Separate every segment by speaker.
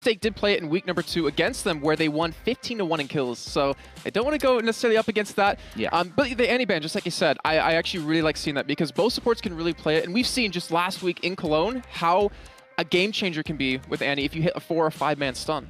Speaker 1: They did play it in week number 2 against them, where they won 15-1 in kills. So I don't want to go necessarily up against that.
Speaker 2: Yeah.
Speaker 1: But the anti-ban, just like you said, I actually really like seeing that, because both supports can really play it. And we've seen just last week in Cologne how a game changer can be with Annie if you hit a 4 or 5-man stun.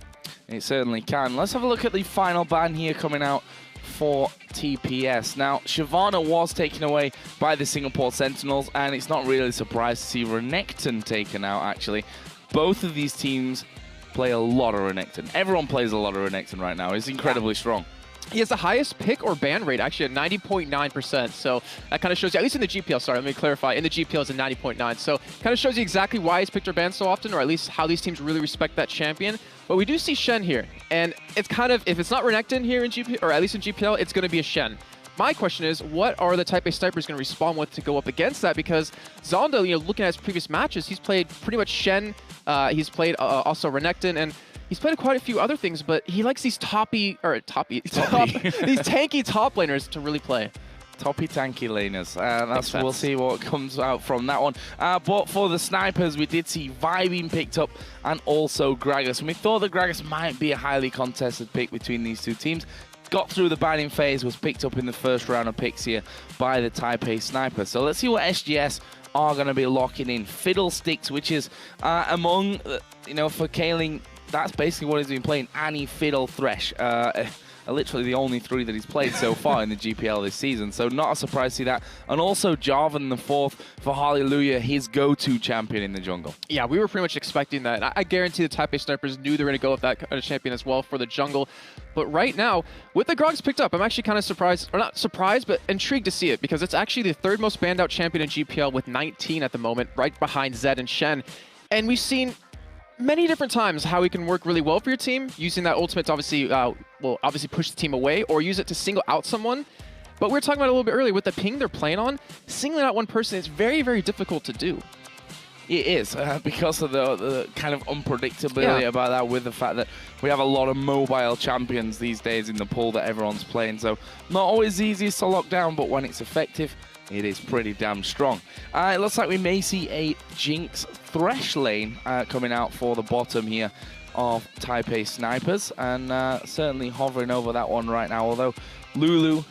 Speaker 2: It certainly can. Let's have a look at the final ban here coming out for TPS. Now, Shyvana was taken away by the Singapore Sentinels, and it's not really a surprise to see Renekton taken out, actually. Both of these teams play a lot of Renekton. Everyone plays a lot of Renekton right now. It's incredibly strong.
Speaker 1: He has the highest pick or ban rate, actually, at 90.9%. So that kind of shows you, at least in the GPL, sorry, let me clarify, in the GPL it's at 90.9. So kind of shows you exactly why he's picked or banned so often, or at least how these teams really respect that champion. But we do see Shen here, and it's kind of, if it's not Renekton here in GPL, or at least in GPL, it's going to be a Shen. My question is, what are the Taipei snipers going to respond with to go up against that? Because Zonda, you know, looking at his previous matches, he's played pretty much Shen, he's played also Renekton, and he's played quite a few other things, but he likes these these tanky top laners to really play.
Speaker 2: Toppy tanky laners. We'll see what comes out from that one. But for the snipers, we did see Vi being picked up and also Gragas. And we thought that Gragas might be a highly contested pick between these two teams. Got through the banning phase, was picked up in the first round of picks here by the Taipei sniper. So let's see what SGS are going to be locking in. Fiddlesticks, which is among, you know, for Kaling, that's basically what he's been playing. Annie, Fiddle, Thresh. Literally the only 3 that he's played so far in the GPL this season. So not a surprise to see that. And also Jarvan the 4th for Hallelujah, his go-to champion in the jungle. Yeah,
Speaker 1: we were pretty much expecting that. I guarantee the Taipei snipers knew they were going to go with that kind of champion as well for the jungle. But right now, with the Grogs picked up, I'm actually kind of surprised, or not surprised, but intrigued to see it, because it's actually the 3rd most banned out champion in GPL with 19 at the moment, right behind Zed and Shen. And we've seen many different times how he can work really well for your team, using that ultimate to obviously, obviously push the team away, or use it to single out someone. But we were talking about it a little bit earlier, with the ping they're playing on, singling out one person is very, very difficult to do.
Speaker 2: It is, because of the kind of unpredictability about that, with the fact that we have a lot of mobile champions these days in the pool that everyone's playing. So not always the easiest to lock down, but when it's effective, it is pretty damn strong. It looks like we may see a Jinx Thresh lane coming out for the bottom here of Taipei snipers, and certainly hovering over that one right now. Although Lulu,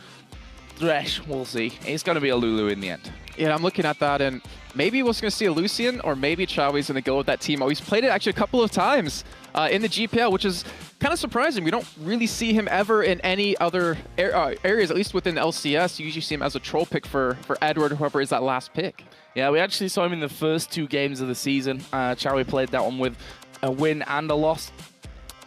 Speaker 2: Thresh, we'll see. It's going to be a Lulu in the end.
Speaker 1: Yeah, I'm looking at that, and maybe we're going to see a Lucian, or maybe Chaoi's going to go with that team. He's played it actually a couple of times in the GPL, which is kind of surprising. We don't really see him ever in any other areas, at least within LCS. You usually see him as a troll pick for Edward, whoever is that last pick.
Speaker 2: Yeah, we actually saw him in the first 2 games of the season. Chaoi played that one with a win and a loss.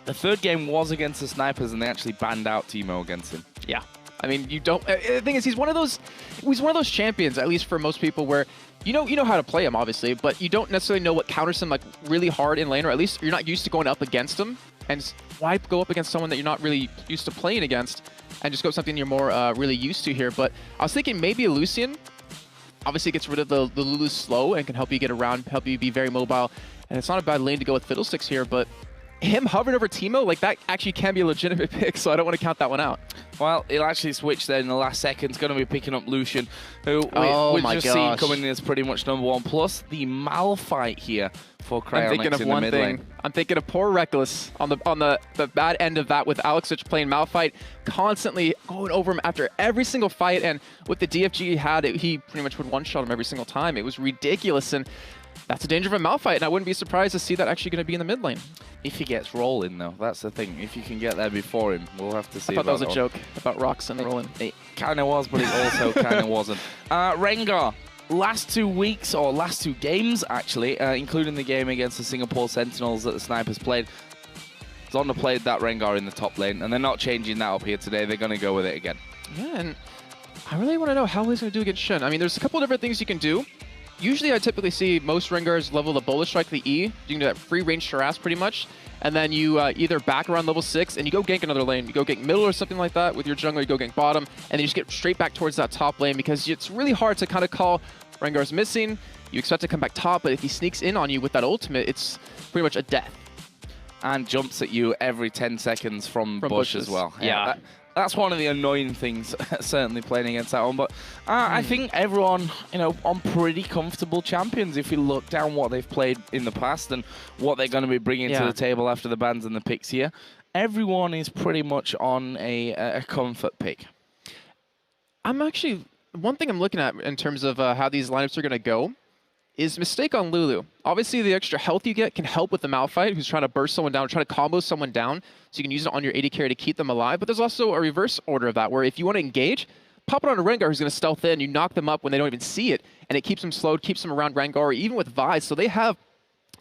Speaker 2: The 3rd game was against the snipers, and they actually banned out Teemo against him.
Speaker 1: Yeah. I mean, you don't. The thing is, he's one of those champions, at least for most people, where you know how to play him, obviously, but you don't necessarily know what counters him like really hard in lane, or at least you're not used to going up against him. And why go up against someone that you're not really used to playing against, and just go with something you're more really used to here? But I was thinking maybe a Lucian. Obviously, gets rid of the Lulu's slow and can help you get around, help you be very mobile. And it's not a bad lane to go with Fiddlesticks here, but him hovering over Teemo, like, that actually can be a legitimate pick, so I don't want to count that one out.
Speaker 2: Well, he'll actually switch there in the last second. It's going to be picking up Lucian, who we've just seen coming in as pretty much #1. Plus the Malphite here for Cryonics in the mid lane.
Speaker 1: I'm thinking of poor Reckless on the bad end of that, with Alexich playing Malphite, constantly going over him after every single fight, and with the DFG he had, he pretty much would one-shot him every single time. It was ridiculous, and that's a danger of a Malphite, and I wouldn't be surprised to see that actually going to be in the mid lane.
Speaker 2: If he gets rolling, though, that's the thing. If you can get there before him, we'll have to see.
Speaker 1: I thought that was a joke about Rox and rolling.
Speaker 2: It kind of was, but it also kind of wasn't. Rengar, last 2 weeks, or last 2 games, actually, including the game against the Singapore Sentinels that the snipers played, Zonda played that Rengar in the top lane, and they're not changing that up here today. They're going to go with it again.
Speaker 1: Yeah, and I really want to know how he's going to do against Shen. I mean, there's a couple of different things you can do. Usually I typically see most Rengars level the Bullet Strike, the E. You can do that free range harass pretty much. And then you either back around level 6 and you go gank another lane. You go gank middle or something like that with your jungler, you go gank bottom, and then you just get straight back towards that top lane, because it's really hard to kind of call Rengar's missing. You expect to come back top, but if he sneaks in on you with that ultimate, it's pretty much a death.
Speaker 2: and jumps at you every 10 seconds from bush
Speaker 1: bushes
Speaker 2: as well.
Speaker 1: Yeah.
Speaker 2: That's one of the annoying things, certainly playing against that one. But I think everyone, on pretty comfortable champions if you look down what they've played in the past and what they're going to be bringing to the table after the bans and the picks here. Everyone is pretty much on a comfort pick.
Speaker 1: One thing I'm looking at in terms of how these lineups are going to go is Mistake on Lulu. Obviously, the extra health you get can help with the Malphite, who's trying to burst someone down, trying to combo someone down, so you can use it on your AD carry to keep them alive. But there's also a reverse order of that, where if you want to engage, pop it on a Rengar who's going to stealth in, you knock them up when they don't even see it, and it keeps them slowed, keeps them around Rengar, even with Vise. So they have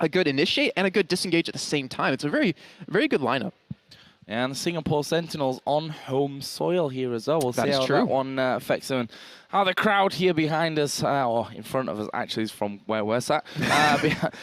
Speaker 1: a good initiate and a good disengage at the same time. It's a very, very good lineup.
Speaker 2: And the Singapore Sentinels on home soil here as well. We'll see how that one affects them. And how the crowd here behind us, or in front of us, actually is from where we're sat.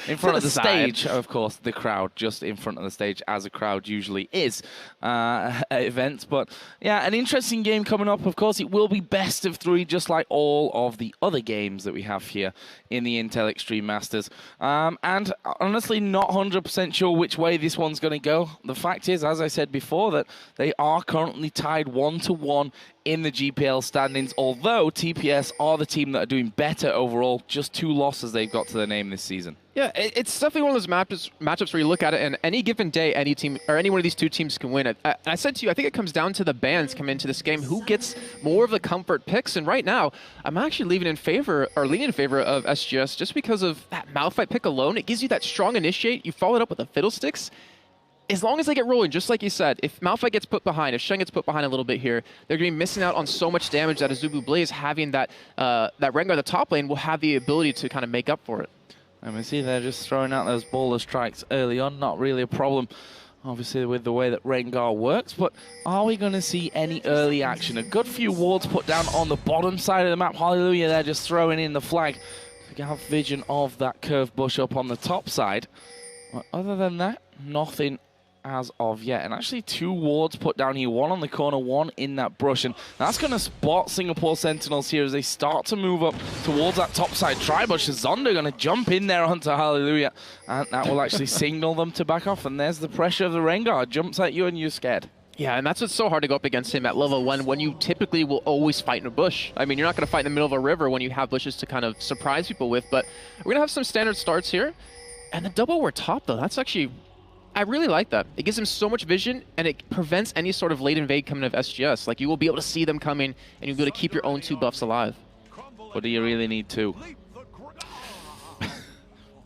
Speaker 2: In front of the stage, of course, the crowd just in front of the stage, as a crowd usually is at events. But yeah, an interesting game coming up. Of course, it will be best of 3, just like all of the other games that we have here in the Intel Extreme Masters. And honestly, not 100% sure which way this one's going to go. The fact is, as I said before, that they are currently tied 1-1 in the GPL standings, although TPS are the team that are doing better overall. Just 2 losses they've got to their name this season. Yeah,
Speaker 1: it's definitely one of those matchups where you look at it, and any given day, any team or any one of these 2 teams can win it. I said to you, I think it comes down to the bans coming into this game, who gets more of the comfort picks. And right now, I'm actually leaning in favor of SGS just because of that Malphite pick alone. It gives you that strong initiate. You follow it up with the Fiddlesticks. As long as they get rolling, just like you said, if Malphite gets put behind, if Shen gets put behind a little bit here, they're going to be missing out on so much damage that Azubu Blaze, having that Rengar at the top lane, will have the ability to kind of make up for it.
Speaker 2: And we see they're just throwing out those baller strikes early on. Not really a problem, obviously, with the way that Rengar works. But are we going to see any early action? A good few wards put down on the bottom side of the map. Hallelujah, they're just throwing in the flag to have vision of that curved bush up on the top side. But other than that, nothing as of yet. And actually 2 wards put down here, 1 on the corner, 1 in that brush, and that's going to spot Singapore Sentinels here as they start to move up towards that top side tri-bush. Zonda going to jump in there onto Hallelujah, and that will actually signal them to back off. And there's the pressure of the Rengar. Jumps at you and you're scared.
Speaker 1: Yeah, and that's what's so hard to go up against him at level 1 when you typically will always fight in a bush. I mean, you're not going to fight in the middle of a river when you have bushes to kind of surprise people with, but we're going to have some standard starts here. And the double ward top, though, that's actually... I really like that. It gives him so much vision, and it prevents any sort of late invade coming of SGS. Like, you will be able to see them coming, and you'll be able to keep your own 2 buffs alive.
Speaker 2: But do you really need 2?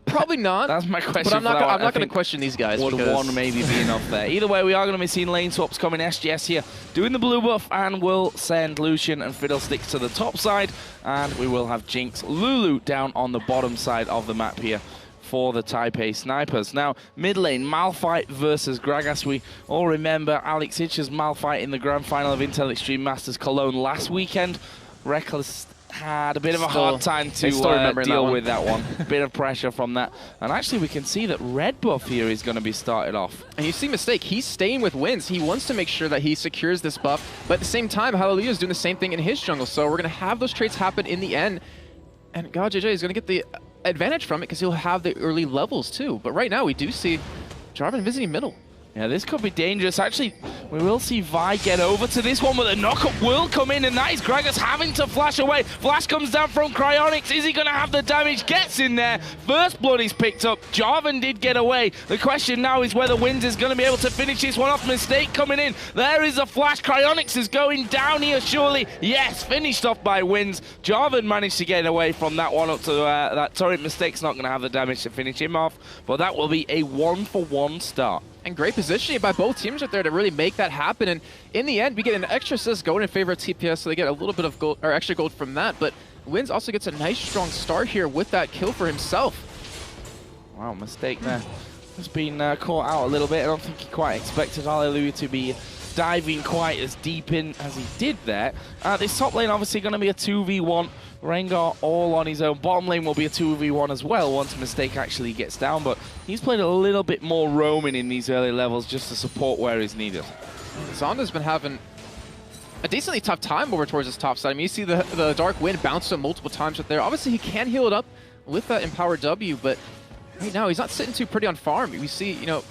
Speaker 1: Probably not.
Speaker 2: That's my question.
Speaker 1: But I'm not going to question these guys.
Speaker 2: Would 1 maybe be enough there? Either way, we are going to be seeing lane swaps coming. SGS here doing the blue buff, and we'll send Lucian and Fiddlesticks to the top side, and we will have Jinx, Lulu down on the bottom side of the map here for the Taipei Snipers. Now, mid lane, Malphite versus Gragas. We all remember Alex Hitch's Malphite in the grand final of Intel Extreme Masters Cologne last weekend. Reckless had a bit of a hard time to deal with that one. Bit of pressure from that. And actually, we can see that red buff here is going to be started off.
Speaker 1: And you see Mistake, he's staying with wins. He wants to make sure that he secures this buff. But at the same time, Hallelujah is doing the same thing in his jungle. So we're going to have those traits happen in the end. And God JJ is going to get the advantage from it because he'll have the early levels too. But right now we do see Jarvan visiting middle.
Speaker 2: Yeah, this could be dangerous. Actually, we will see Vi get over to this one, but the knockup will come in, and that is Gragas having to flash away. Flash comes down from Cryonics. Is he going to have the damage? Gets in there. First blood is picked up. Jarvan did get away. The question now is whether Wins is going to be able to finish this one off. Mistake coming in. There is a flash. Cryonics is going down here, surely. Yes, finished off by Wins. Jarvan managed to get away from that one up to that turret. Mistake's not going to have the damage to finish him off, but that will be a 1-for-1 start.
Speaker 1: And great positioning by both teams right there to really make that happen. And in the end, we get an extra assist going in favor of TPS, so they get a little bit of gold, or extra gold from that. But Wins also gets a nice, strong start here with that kill for himself.
Speaker 2: Wow, Mistake there. Has been caught out a little bit. I don't think he quite expected Hallelujah to be diving quite as deep in as he did there. This top lane obviously going to be a 2v1. Rengar all on his own. Bottom lane will be a 2v1 as well once Mistake actually gets down, but he's played a little bit more roaming in these early levels just to support where he's needed.
Speaker 1: Zonda's been having a decently tough time over towards his top side. I mean, you see the Dark Wind bounce him multiple times right there. Obviously, he can heal it up with that Empower W, but right now he's not sitting too pretty on farm. We see, you know,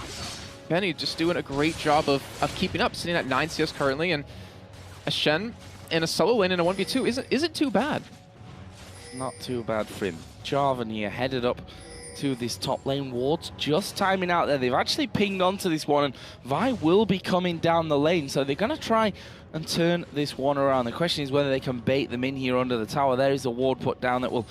Speaker 1: Benny just doing a great job of keeping up, sitting at 9 CS currently, and a Shen in a solo lane in a 1v2 isn't too bad.
Speaker 2: Not too bad for him. Jarvan here headed up to this top lane. Ward's just timing out there. They've actually pinged onto this one, and Vi will be coming down the lane, so they're going to try and turn this one around. The question is whether they can bait them in here under the tower. There is a ward put down that will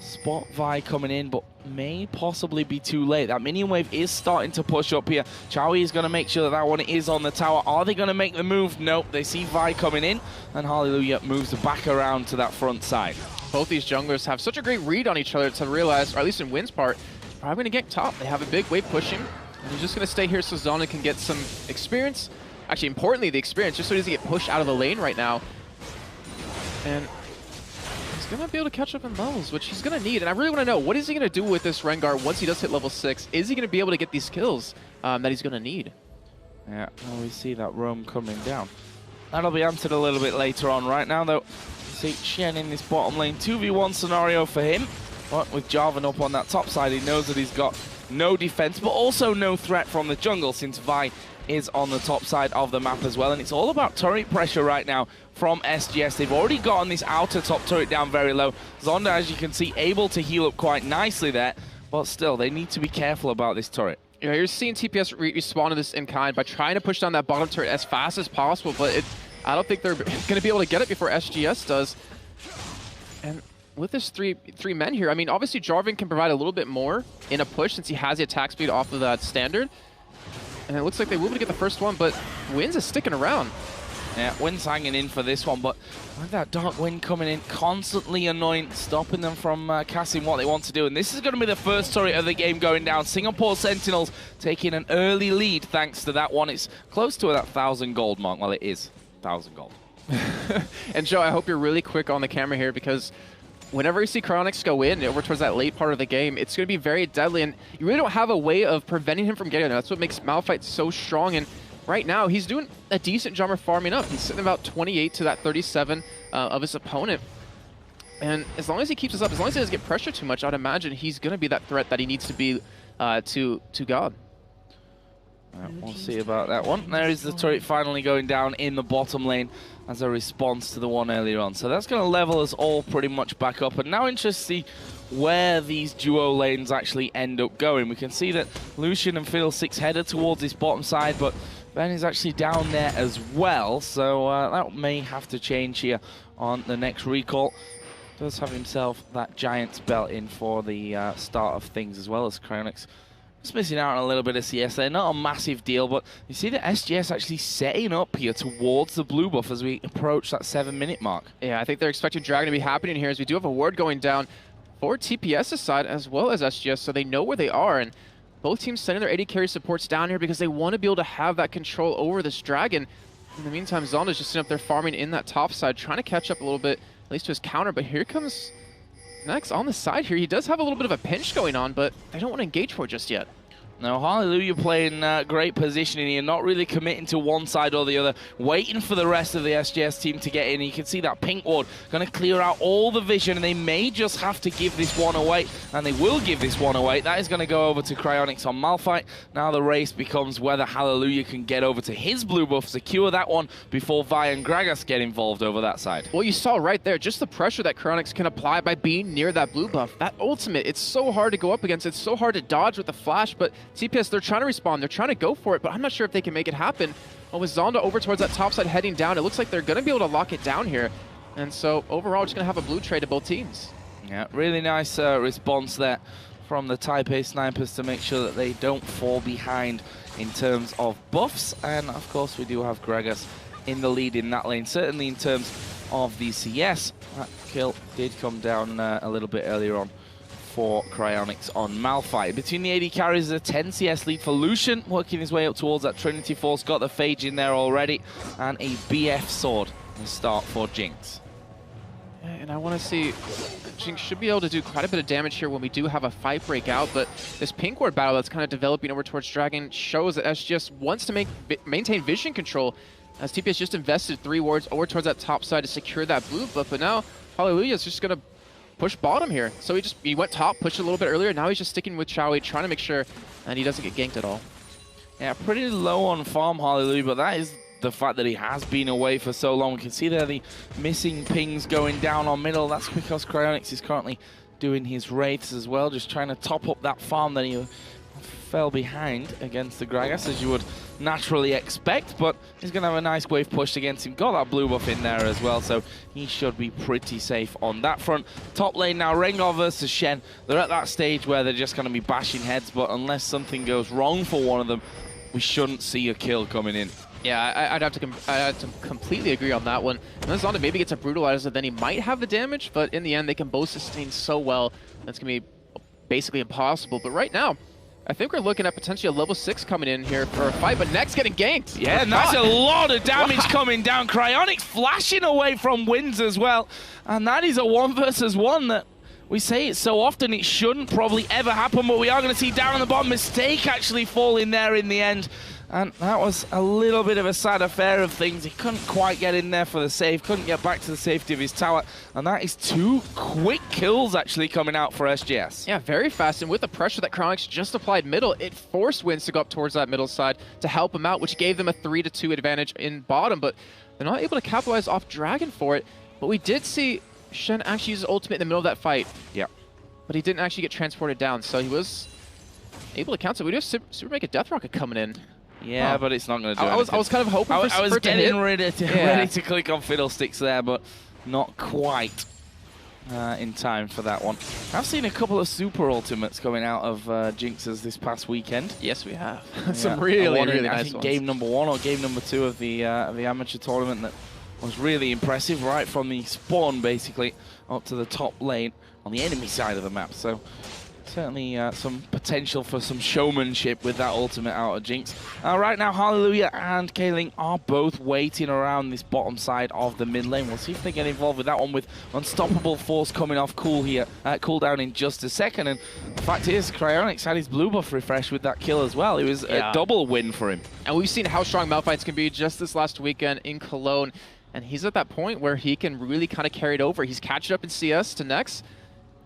Speaker 2: spot Vi coming in, but may possibly be too late. That minion wave is starting to push up here. Chowie is going to make sure that that one is on the tower. Are they going to make the move? Nope. They see Vi coming in, and Hallelujah moves back around to that front side.
Speaker 1: Both these junglers have such a great read on each other to realize, or at least in Wynn's part, probably going to get top. They have a big wave pushing, and he's just going to stay here so Zona can get some experience. Actually, importantly, the experience, just so he doesn't get pushed out of the lane right now. And he's going to be able to catch up in levels, which he's going to need. And I really want to know, what is he going to do with this Rengar once he does hit level 6? Is he going to be able to get these kills that he's going to need?
Speaker 2: Yeah, well, we see that roam coming down. That'll be answered a little bit later on. Right now, though, see Shen in this bottom lane. 2v1 scenario for him. But with Jarvan up on that top side, he knows that he's got no defense, but also no threat from the jungle, since Vi is on the top side of the map as well. And it's all about turret pressure right now from SGS. They've already gotten this outer top turret down very low. Zonda, as you can see, able to heal up quite nicely there, but still, they need to be careful about this turret.
Speaker 1: Yeah, you're seeing TPS respond to this in kind by trying to push down that bottom turret as fast as possible, but I don't think they're going to be able to get it before SGS does. And with this three men here, I mean, obviously Jarvan can provide a little bit more in a push since he has the attack speed off of that standard. And it looks like they will be able to get the first one, but Wynn's is sticking around.
Speaker 2: Yeah, Wynn's hanging in for this one, but with that Dark Wind coming in, constantly annoying, stopping them from casting what they want to do. And this is going to be the first turret of the game going down. Singapore Sentinels taking an early lead thanks to that one. It's close to that 1,000 gold mark. Well, it is 1,000 gold.
Speaker 1: And Joe, I hope you're really quick on the camera here, because whenever you see Cryonics go in over towards that late part of the game, it's going to be very deadly, and you really don't have a way of preventing him from getting there. That's what makes Malphite so strong, and right now he's doing a decent job of farming up. He's sitting about 28 to that 37 of his opponent, and as long as he keeps this up, as long as he doesn't get pressure too much, I'd imagine he's going to be that threat that he needs to be to God.
Speaker 2: We'll see about that one. There is the turret finally going down in the bottom lane as a response to the one earlier on. So that's going to level us all pretty much back up. And now interesting to see where these duo lanes actually end up going. We can see that Lucian and Fiddlesticks headed towards this bottom side, but Ben is actually down there as well. So that may have to change here on the next recall. Does have himself that Giant's belt in for the start of things, as well as Cryonics. Just missing out on a little bit of CS there. Not a massive deal, but you see the SGS actually setting up here towards the blue buff as we approach that 7-minute mark.
Speaker 1: Yeah, I think they're expecting Dragon to be happening here, as we do have a ward going down for TPS's side as well as SGS, so they know where they are, and both teams sending their AD carry supports down here because they want to be able to have that control over this Dragon. In the meantime, Zonda's just sitting up there farming in that top side, trying to catch up a little bit, at least to his counter, but here comes Next on the side here. He does have a little bit of a pinch going on, but they don't want to engage for it just yet.
Speaker 2: Now, Hallelujah playing great positioning here, not really committing to one side or the other, waiting for the rest of the SGS team to get in. You can see that pink ward going to clear out all the vision, and they may just have to give this one away, and they will give this one away. That is going to go over to Cryonics on Malphite. Now the race becomes whether Hallelujah can get over to his blue buff, secure that one before Vi and Gragas get involved over that side.
Speaker 1: Well, you saw right there, just the pressure that Cryonics can apply by being near that blue buff. That ultimate, it's so hard to go up against. It's so hard to dodge with the flash, but TPS, they're trying to respond. They're trying to go for it, but I'm not sure if they can make it happen. Well, with Zonda over towards that top side heading down, it looks like they're going to be able to lock it down here. And so overall, just going to have a blue trade to both teams.
Speaker 2: Yeah, really nice response there from the Taipei snipers to make sure that they don't fall behind in terms of buffs. And of course, we do have Gragas in the lead in that lane. Certainly in terms of the CS, that kill did come down a little bit earlier on for Cryonics on Malphite. Between the AD carries, a 10 CS lead for Lucian, working his way up towards that Trinity Force. Got the Phage in there already, and a BF sword to start for Jinx.
Speaker 1: And I want to see, Jinx should be able to do quite a bit of damage here when we do have a fight break out, but this pink ward battle that's kind of developing over towards Dragon shows that SGS wants to maintain vision control, as TPS just invested 3 wards over towards that top side to secure that blue buff, but now Hallelujah is just going to push bottom here. So he went top, pushed a little bit earlier. Now he's just sticking with Chowie, trying to make sure that he doesn't get ganked at all.
Speaker 2: Yeah, pretty low on farm, Hallelujah, but that is the fact that he has been away for so long. We can see there the missing pings going down on middle. That's because Cryonics is currently doing his wraiths as well, just trying to top up that farm that he fell behind against the Gragas, as you would naturally expect, but he's going to have a nice wave push against him. Got that blue buff in there as well, so he should be pretty safe on that front. Top lane now, Rengar versus Shen. They're at that stage where they're just going to be bashing heads, but unless something goes wrong for one of them, we shouldn't see a kill coming in.
Speaker 1: Yeah, I'd have to completely agree on that one. Unless Zonda maybe gets a Brutalizer, then he might have the damage, but in the end, they can both sustain so well, that's going to be basically impossible. But right now, I think we're looking at potentially a level 6 coming in here for a fight, but Next getting ganked.
Speaker 2: Yeah, and that's a lot of damage coming down. Cryonics flashing away from wins as well, and that is a 1 versus 1 that we say it so often, it shouldn't probably ever happen, but we are going to see down on the bottom, Mistake actually fall in there in the end. And that was a little bit of a sad affair of things. He couldn't quite get in there for the save, couldn't get back to the safety of his tower. And that is 2 quick kills actually coming out for SGS.
Speaker 1: Yeah, very fast. And with the pressure that Cryonics just applied middle, it forced Wins to go up towards that middle side to help him out, which gave them a 3-2 advantage in bottom. But they're not able to capitalize off Dragon for it. But we did see Shen actually use his ultimate in the middle of that fight.
Speaker 2: Yeah.
Speaker 1: But he didn't actually get transported down, so he was able to counter. We do have Super Mega Death Rocket coming in.
Speaker 2: Yeah, but it's not going to do anything.
Speaker 1: I was kind of hoping for
Speaker 2: I was getting ready
Speaker 1: hit.
Speaker 2: to click on Fiddlesticks there, but not quite in time for that one. I've seen a couple of super ultimates coming out of Jinx's this past weekend.
Speaker 1: Yes, we have.
Speaker 2: Some really nice ones. Game number 1 or game number 2 of the amateur tournament that was really impressive, right from the spawn, basically, up to the top lane on the enemy side of the map. So certainly some potential for some showmanship with that ultimate out of Jinx. Right now, Hallelujah and Kaling are both waiting around this bottom side of the mid lane. We'll see if they get involved with that one with Unstoppable Force coming off cooldown in just a second. And the fact is, Cryonics had his blue buff refresh with that kill as well. It was a double win for him.
Speaker 1: And we've seen how strong Malphites can be just this last weekend in Cologne. And he's at that point where he can really kind of carry it over. He's catching up in CS to Next.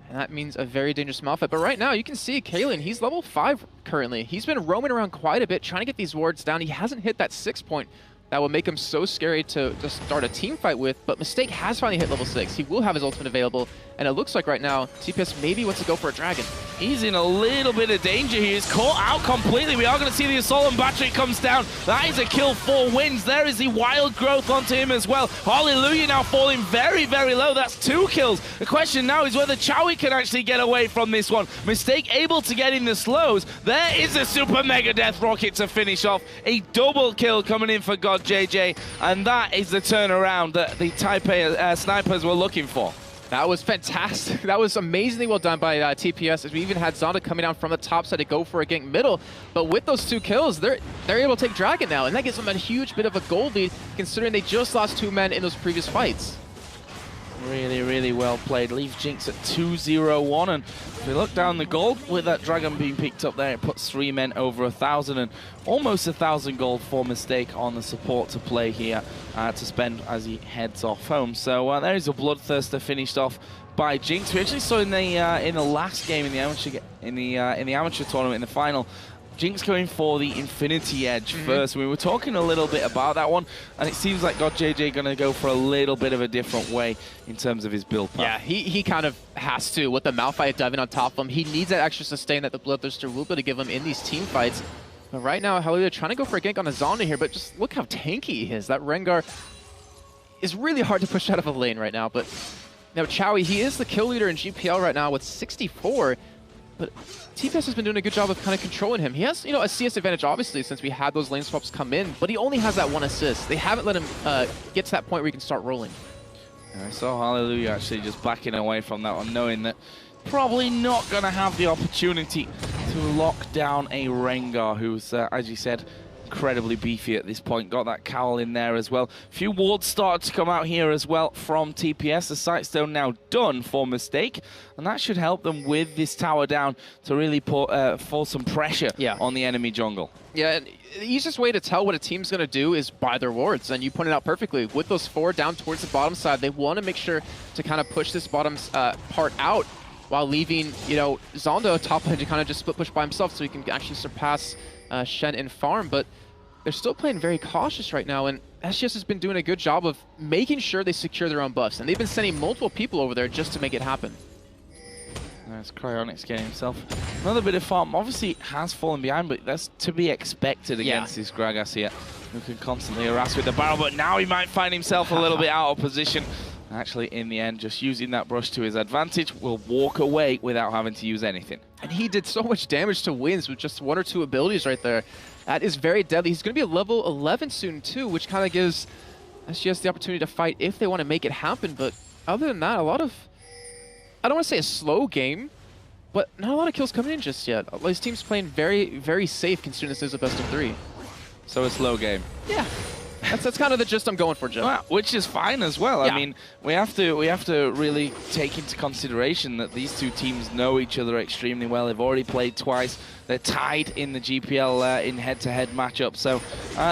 Speaker 1: And that means a very dangerous Malphite. But right now, you can see Kalen, he's level 5 currently. He's been roaming around quite a bit, trying to get these wards down. He hasn't hit that 6 point that will make him so scary to start a team fight with. But Mistake has finally hit level 6. He will have his ultimate available. And it looks like right now, TPS maybe wants to go for a dragon.
Speaker 2: He's in a little bit of danger. He is caught out completely. We are going to see the Assault and Battery comes down. That is a kill for Wins. There is the Wild Growth onto him as well. Hallelujah now falling very, very low. That's 2 kills. The question now is whether Chowie can actually get away from this one. Mistake able to get in the slows. There is a Super Mega Death Rocket to finish off. A double kill coming in for God JJ. And that is the turnaround that the Taipei snipers were looking for.
Speaker 1: That was fantastic. That was amazingly well done by TPS, as we even had Zonda coming down from the top side to go for a gank middle. But with those 2 kills, they're able to take Dragon now, and that gives them a huge bit of a gold lead, considering they just lost 2 men in those previous fights.
Speaker 2: Really, really well played. Leaves Jinx at 2-0-1, and if we look down the gold with that Dragon being picked up there, it puts 3 men over 1,000 and almost 1,000 gold for Mistake on the support to play here to spend as he heads off home. So there is a Bloodthirster finished off by Jinx. We actually saw in the last game in the amateur tournament in the final, Jinx going for the Infinity Edge first. We were talking a little bit about that one, and it seems like God JJ going to go for a little bit of a different way in terms of his build path.
Speaker 1: Yeah, he kind of has to, with the Malphite diving on top of him. He needs that extra sustain that the Bloodthirster will be able to give him in these team fights. But right now, Hallelujah trying to go for a gank on a Zonda here, but just look how tanky he is. That Rengar is really hard to push out of a lane right now. But now Chowie, he is the kill leader in GPL right now with 64. But TPS has been doing a good job of kind of controlling him. He has, you know, a CS advantage, obviously, since we had those lane swaps come in, but he only has that 1 assist. They haven't let him get to that point where he can start rolling.
Speaker 2: I saw Hallelujah actually just backing away from that one, knowing that probably not going to have the opportunity to lock down a Rengar, who's, as you said, incredibly beefy at this point. Got that cowl in there as well. A few wards started to come out here as well from TPS. The Sightstone now done for Mistake, and that should help them with this tower down to really put force some pressure on the enemy jungle. Yeah,
Speaker 1: and the easiest way to tell what a team's going to do is by their wards, and you pointed out perfectly. With those 4 down towards the bottom side, they want to make sure to kind of push this bottom part out while leaving, you know, Zonda top lane to kind of just split push by himself so he can actually surpass Shen in farm, but they're still playing very cautious right now, and SGS has been doing a good job of making sure they secure their own buffs, and they've been sending multiple people over there just to make it happen.
Speaker 2: There's Cryonics getting himself another bit of farm. Obviously, has fallen behind, but that's to be expected against this Gragas here, who can constantly harass with the barrel, but now he might find himself a little bit out of position. Actually, in the end, just using that brush to his advantage, will walk away without having to use anything.
Speaker 1: And he did so much damage to Wins with just 1 or 2 abilities right there. That is very deadly. He's going to be a level 11 soon, too, which kind of gives SGS the opportunity to fight if they want to make it happen. But other than that, a lot of, I don't want to say a slow game, but not a lot of kills coming in just yet. This team's playing very, very safe considering this is a best of 3.
Speaker 2: So a slow game.
Speaker 1: Yeah. That's kind of the gist I'm going for, Jim.
Speaker 2: Well, which is fine as well. Yeah. I mean, we have to really take into consideration that these two teams know each other extremely well. They've already played twice. They're tied in the GPL in head-to-head matchup. So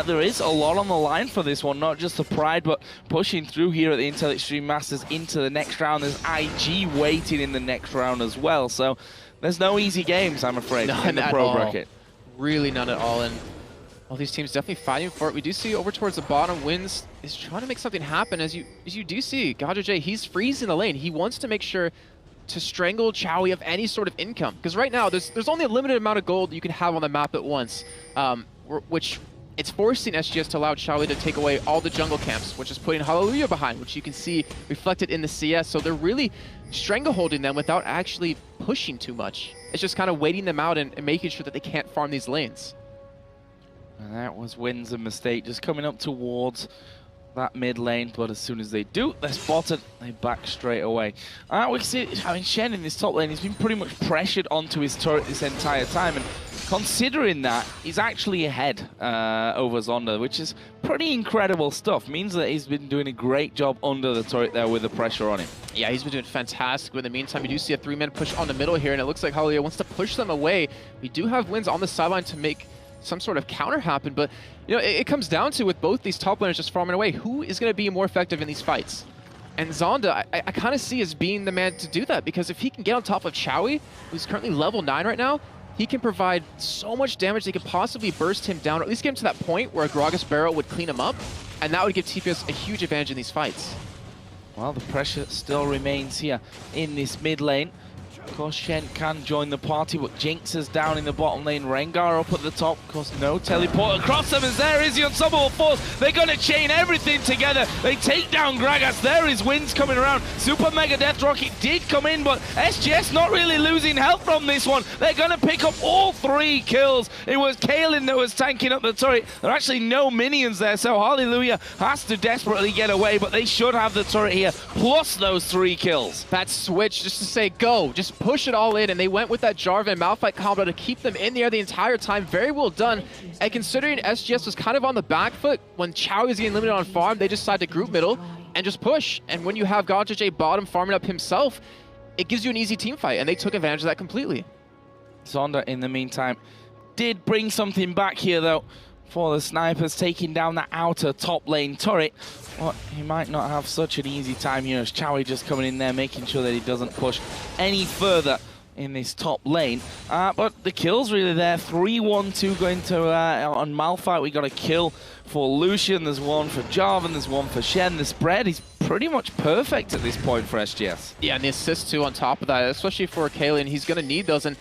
Speaker 2: there is a lot on the line for this one. Not just the pride, but pushing through here at the Intel Extreme Masters into the next round. There's IG waiting in the next round as well. So there's no easy games, I'm afraid, in the pro bracket.
Speaker 1: Really none at all. And all these teams definitely fighting for it. We do see over towards the bottom, Wins is trying to make something happen. As you do see, GaJaJ, he's freezing the lane. He wants to make sure to strangle Chowie of any sort of income. Because right now, there's only a limited amount of gold you can have on the map at once, which it's forcing SGS to allow Chowie to take away all the jungle camps, which is putting Hallelujah behind, which you can see reflected in the CS. So they're really strangleholding them without actually pushing too much. It's just kind of waiting them out and making sure that they can't farm these lanes.
Speaker 2: And that was Wins a mistake, just coming up towards that mid lane, but as soon as they do, they're spotted, they back straight away. We can see, I mean, Shen in this top lane, he's been pretty much pressured onto his turret this entire time, and considering that, he's actually ahead over Zonda, which is pretty incredible stuff. Means that he's been doing a great job under the turret there with the pressure on him. Yeah,
Speaker 1: he's been doing fantastic. In the meantime, you do see a 3-man push on the middle here, and it looks like Hallelujah wants to push them away. We do have Wins on the sideline to make some sort of counter happen, but you know, it comes down to, with both these top laners just farming away, who is going to be more effective in these fights? And Zonda, I kind of see as being the man to do that, because if he can get on top of Chowie, who's currently level 9 right now, he can provide so much damage they could possibly burst him down, or at least get him to that point where a Gragas barrel would clean him up, and that would give TPS a huge advantage in these fights.
Speaker 2: Well, the pressure still remains here in this mid lane. Of course, Shen can join the party, but Jinx is down in the bottom lane. Rengar up at the top. Of course, no teleport across them, as there is the unstoppable force. They're going to chain everything together. They take down Gragas. There is Wins coming around. Super Mega Death Rocket did come in, but SGS not really losing health from this one. They're going to pick up all 3 kills. It was Kaelin that was tanking up the turret. There are actually no minions there, so Hallelujah has to desperately get away, but they should have the turret here, plus those 3 kills.
Speaker 1: That switch, just to say go, just push it all in, and they went with that Jarvan Malphite combo to keep them in the air the entire time. Very well done. And considering SGS was kind of on the back foot when Chowie was getting limited on farm, they decided to group middle and just push. And when you have GaJaJ bottom farming up himself, it gives you an easy team fight, and they took advantage of that completely.
Speaker 2: Zonda, in the meantime, did bring something back here, though, for the snipers, taking down that outer top lane turret. Well, he might not have such an easy time here, as Chowie just coming in there, making sure that he doesn't push any further in this top lane. But the kill's really there. 3-1-2 going to on Malphite. We got a kill for Lucian. There's one for Jarvan. There's one for Shen. The spread is pretty much perfect at this point for SGS.
Speaker 1: Yeah, and the assist too on top of that, especially for Kaelin. He's going to need those. And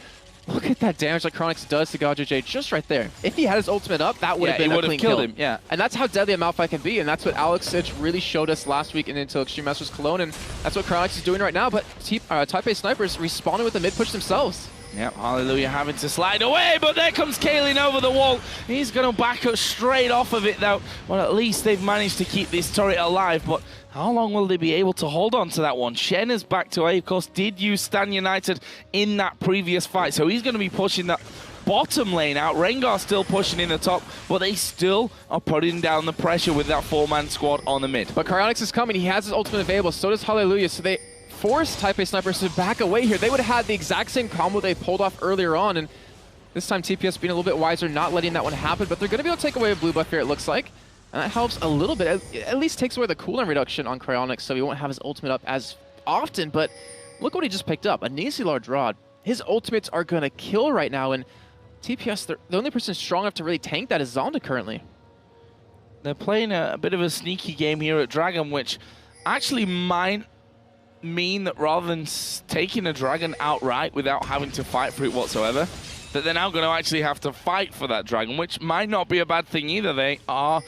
Speaker 1: look at that damage that Cryonics does to GaJaJ just right there. If he had his ultimate up, that would have been a clean kill.
Speaker 2: Him. Yeah,
Speaker 1: and that's how deadly a Malphite can be, and that's what Alex Sitch really showed us last week in Intel Extreme Masters Cologne, and that's what Cryonics is doing right now. But Taipei Snipers responding with the mid push themselves.
Speaker 2: Yep, Hallelujah having to slide away, but there comes Kaelin over the wall. He's going to back up straight off of it, though. Well, at least they've managed to keep this turret alive, but how long will they be able to hold on to that one? Shen is back to A, of course, did use Stan United in that previous fight, so he's going to be pushing that bottom lane out. Rengar still pushing in the top, but they still are putting down the pressure with that 4-man squad on the mid.
Speaker 1: But Cryonics is coming. He has his ultimate available, so does Hallelujah, so they forced Taipei Snipers to back away here. They would have had the exact same combo they pulled off earlier on, and this time TPS being a little bit wiser, not letting that one happen, but they're going to be able to take away a blue buff here, it looks like. And that helps a little bit. It at least takes away the cooldown reduction on Cryonics, so he won't have his ultimate up as often. But look what he just picked up. A Nisi large rod. His ultimates are going to kill right now. And TPS, the only person strong enough to really tank that is Zonda currently.
Speaker 2: They're playing a bit of a sneaky game here at Dragon, which actually might mean that rather than taking a Dragon outright without having to fight for it whatsoever, that they're now going to actually have to fight for that Dragon, which might not be a bad thing either. They are...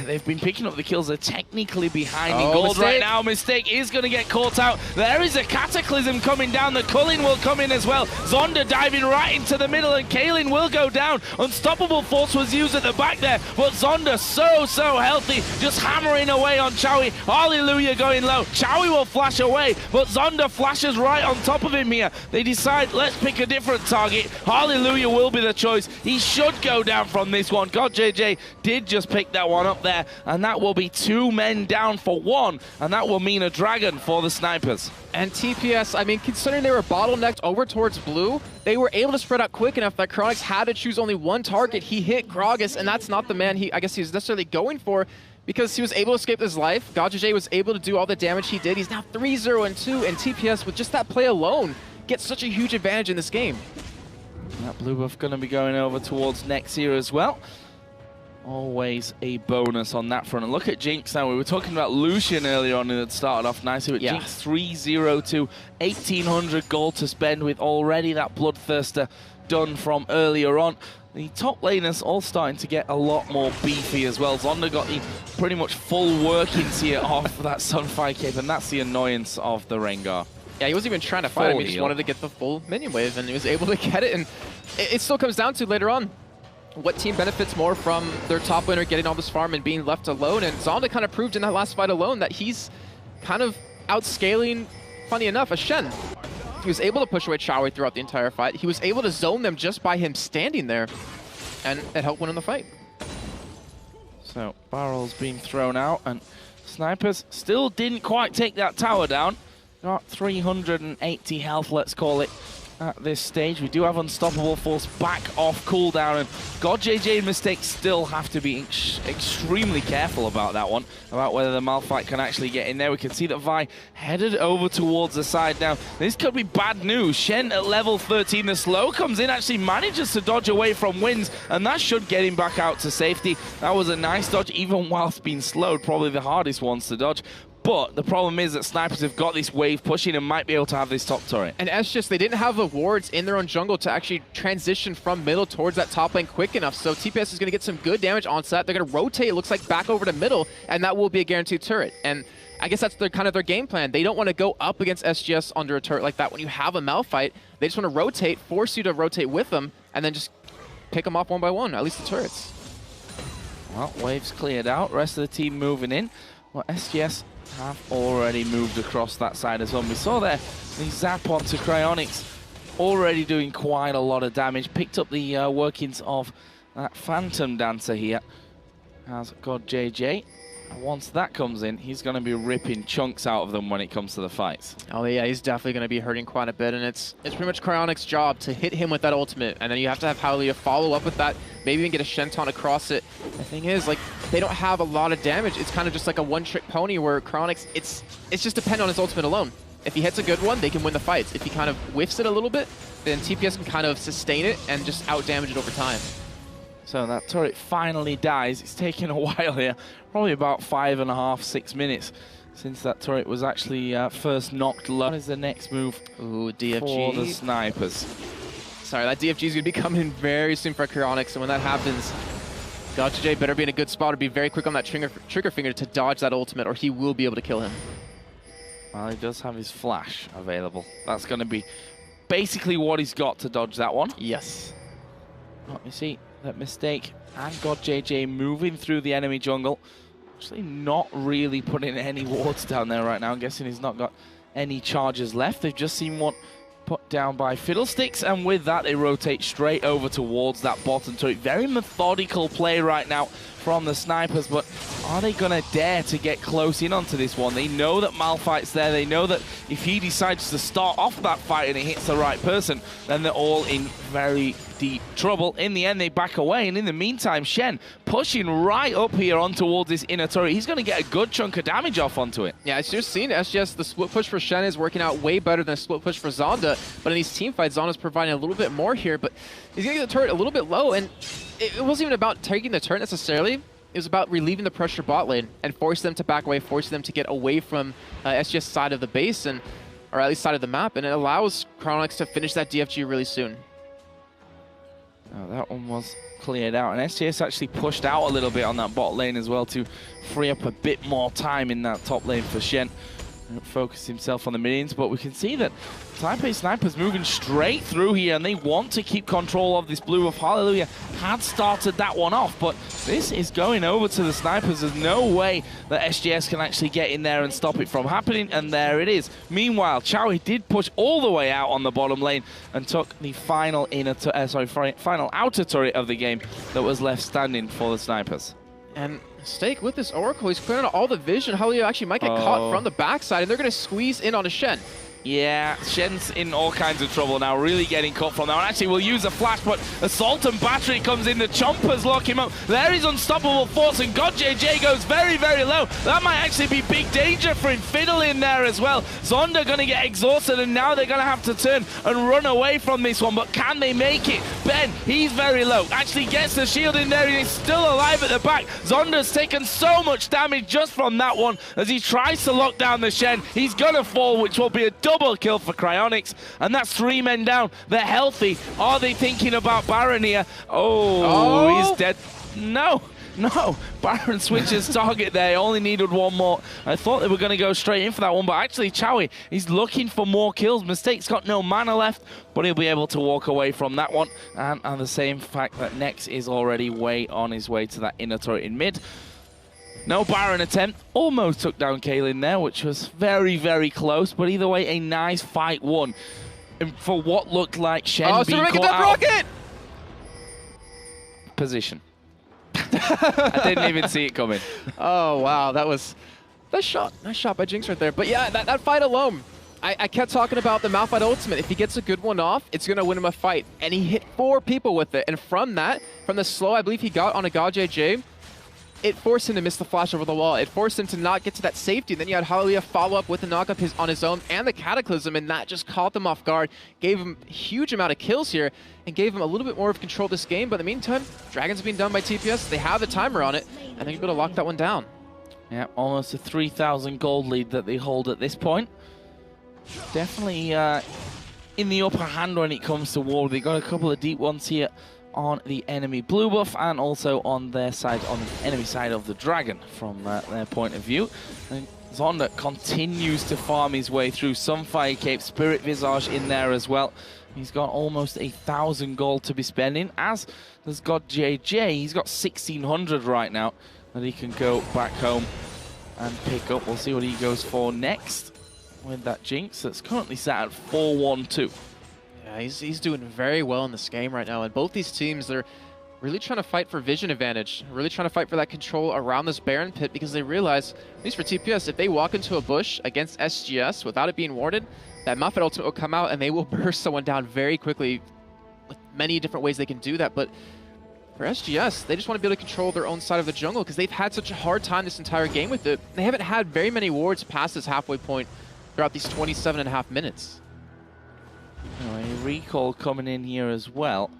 Speaker 2: they've been picking up the kills. They're technically behind in gold right now. Mistake is going to get caught out. There is a Cataclysm coming down. The Culling will come in as well. Zonda diving right into the middle, and Kaelin will go down. Unstoppable Force was used at the back there, but Zonda so healthy, just hammering away on Chowie. Hallelujah going low. Chowie will flash away, but Zonda flashes right on top of him here. They decide, let's pick a different target. Hallelujah will be the choice. He should go down from this one. God, JJ did just pick that one up there, and that will be 2 men down for 1, and that will mean a Dragon for the Snipers.
Speaker 1: And TPS, I mean, considering they were bottlenecked over towards blue, they were able to spread out quick enough that Chronix had to choose only one target. He hit Gragas, and that's not the man I guess he was necessarily going for, because he was able to escape his life. GodJJ was able to do all the damage he did. He's now 3-0-2, and TPS, with just that play alone, gets such a huge advantage in this game.
Speaker 2: And that blue buff going to be going over towards next here as well. Always a bonus on that front. And look at Jinx now. We were talking about Lucian earlier on, and it started off nicely, but Jinx 3-0-2, 1,800 gold to spend with already that Bloodthirster done from earlier on. The top laners all starting to get a lot more beefy as well. Zonda got the pretty much full workings here off that Sunfire cape, and that's the annoyance of the Rengar.
Speaker 1: Yeah, he wasn't even trying to fight him. He just wanted to get the full minion wave, and he was able to get it. And it still comes down to later on, what team benefits more from their top laner getting all this farm and being left alone? And Zonda kind of proved in that last fight alone that he's kind of outscaling, funny enough, a Shen. He was able to push away Chowie throughout the entire fight. He was able to zone them just by him standing there, and it helped win in the fight.
Speaker 2: So, barrels being thrown out, and Snipers still didn't quite take that tower down. Got 380 health, let's call it. At this stage, we do have Unstoppable Force back off cooldown, and GodJJ and Mistake still have to be extremely careful about that one, about whether the Malphite can actually get in there. We can see that Vi headed over towards the side now. This could be bad news. Shen at level 13, the slow comes in, actually manages to dodge away from Winds, and that should get him back out to safety. That was a nice dodge, even whilst being slowed, probably the hardest ones to dodge. But the problem is that Snipers have got this wave pushing and might be able to have this top turret.
Speaker 1: And SGS, they didn't have the wards in their own jungle to actually transition from middle towards that top lane quick enough. So TPS is going to get some good damage on set. They're going to rotate, it looks like, back over to middle, and that will be a guaranteed turret. And I guess that's kind of their game plan. They don't want to go up against SGS under a turret like that. When you have a Malphite, they just want to rotate, force you to rotate with them, and then just pick them off one by one, at least the turrets.
Speaker 2: Well, waves cleared out. Rest of the team moving in. Well, SGS have already moved across that side as well. We saw there the zap onto Cryonics, already doing quite a lot of damage. Picked up the workings of that Phantom Dancer here. Has GodJJ. Once that comes in, he's going to be ripping chunks out of them when it comes to the fights.
Speaker 1: Oh yeah, he's definitely going to be hurting quite a bit, and it's pretty much Cryonics' job to hit him with that ultimate, and then you have to have Hallelujah follow up with that, maybe even get a Shenton across it. The thing is, like, they don't have a lot of damage. It's kind of just like a one-trick pony where Cryonics, it's just dependent on his ultimate alone. If he hits a good one, they can win the fights. If he kind of whiffs it a little bit, then TPS can kind of sustain it and just out-damage it over time.
Speaker 2: So that turret finally dies. It's taken a while here, probably about 5.5, 6 minutes since that turret was actually first knocked low. What is the next move?
Speaker 1: Ooh, DFG.
Speaker 2: For the Snipers?
Speaker 1: Sorry, that DFG is going to be coming in very soon for Cryonics, and when that happens, GodJJ better be in a good spot or be very quick on that trigger finger to dodge that ultimate, or he will be able to kill him.
Speaker 2: Well, he does have his flash available. That's going to be basically what he's got to dodge that one.
Speaker 1: Yes.
Speaker 2: Let me see. That Mistake and GodJJ moving through the enemy jungle. Actually not really putting any wards down there right now. I'm guessing he's not got any charges left. They've just seen one put down by Fiddlesticks, and with that they rotate straight over towards that bottom turret. Very methodical play right now from the Snipers, but are they going to dare to get close in onto this one? They know that Malphite's there. They know that if he decides to start off that fight and it hits the right person, then they're all in very deep trouble. In the end, they back away, and in the meantime, Shen pushing right up here on towards this inner turret. He's going to get a good chunk of damage off onto it.
Speaker 1: Yeah, as you've seen, SGS, the split push for Shen is working out way better than a split push for Zonda, but in these team fights, Zonda's providing a little bit more here, but he's going to get the turret a little bit low, and it wasn't even about taking the turret necessarily. It was about relieving the pressure bot lane and force them to back away, forcing them to get away from SGS side of the base, and or at least side of the map, and it allows Cryonics to finish that DFG really soon.
Speaker 2: Oh, that one was cleared out, and SGS actually pushed out a little bit on that bot lane as well to free up a bit more time in that top lane for Shen. Focus himself on the minions, but we can see that Taipei Snipers moving straight through here, and they want to keep control of this blue buff. Hallelujah had started that one off, but this is going over to the Snipers. There's no way that SGS can actually get in there and stop it from happening, and there it is. Meanwhile, Chowie did push all the way out on the bottom lane and took the final final outer turret of the game that was left standing for the Snipers.
Speaker 1: And Steak with this Oracle, he's clearing out all the vision. Hallelujah actually might get caught from the backside, and they're going to squeeze in on a Shen.
Speaker 2: Yeah, Shen's in all kinds of trouble now, really getting caught from now. And actually, we'll use a flash, but Assault and Battery comes in. The Chompers lock him up. There is unstoppable force, and God JJ goes very, very low. That might actually be big danger for him. Fiddle in there as well. Zonda going to get exhausted, and now they're going to have to turn and run away from this one. But can they make it? Ben, he's very low. Actually gets the shield in there, and he's still alive at the back. Zonda's taken so much damage just from that one as he tries to lock down the Shen. He's going to fall, which will be a double kill for Cryonics, and that's 3 men down. They're healthy. Are they thinking about Baron here? Oh, he's dead. No, Baron switches target there. Only needed one more. I thought they were going to go straight in for that one, but actually Chowie, he's looking for more kills. Mistake's got no mana left, but he'll be able to walk away from that one. And the same fact that Nex is already way on his way to that inner turret in mid. No Baron attempt. Almost took down Kaylin there, which was very, very close. But either way, a nice fight won. And for what looked like Shen being caught out.
Speaker 1: Rocket!
Speaker 2: Position. I didn't even see it coming.
Speaker 1: Oh, wow. That was... Nice shot. Nice shot by Jinx right there. But yeah, that fight alone. I kept talking about the Malphite ultimate. If he gets a good one off, it's going to win him a fight. And he hit 4 people with it. And from that, from the slow I believe he got on a God JJ, it forced him to miss the flash over the wall. It forced him to not get to that safety. Then you had Hallelujah follow up with the knock-up on his own and the Cataclysm, and that just caught them off guard, gave him a huge amount of kills here, and gave him a little bit more of control this game. But in the meantime, Dragon's being done by TPS. They have the timer on it, and they're able to lock that one down. Yeah,
Speaker 2: almost a 3,000 gold lead that they hold at this point. Definitely in the upper hand when it comes to war. They got a couple of deep ones here on the enemy blue buff, and also on their side, on the enemy side of the Dragon from their point of view. And Zonda continues to farm his way through some Fire Cape, Spirit Visage in there as well. He's got almost 1,000 gold to be spending, as has got JJ. He's got 1,600 right now that he can go back home and pick up. We'll see what he goes for next with that Jinx that's currently sat at 4-1-2.
Speaker 1: Yeah, he's doing very well in this game right now, and both these teams, they're really trying to fight for vision advantage, really trying to fight for that control around this Baron pit, because they realize, at least for TPS, if they walk into a bush against SGS without it being warded, that Malphite ultimate will come out and they will burst someone down very quickly with many different ways they can do that. But for SGS, they just want to be able to control their own side of the jungle, because they've had such a hard time this entire game with it. They haven't had very many wards past this halfway point throughout these 27.5 minutes.
Speaker 2: A recall coming in here as well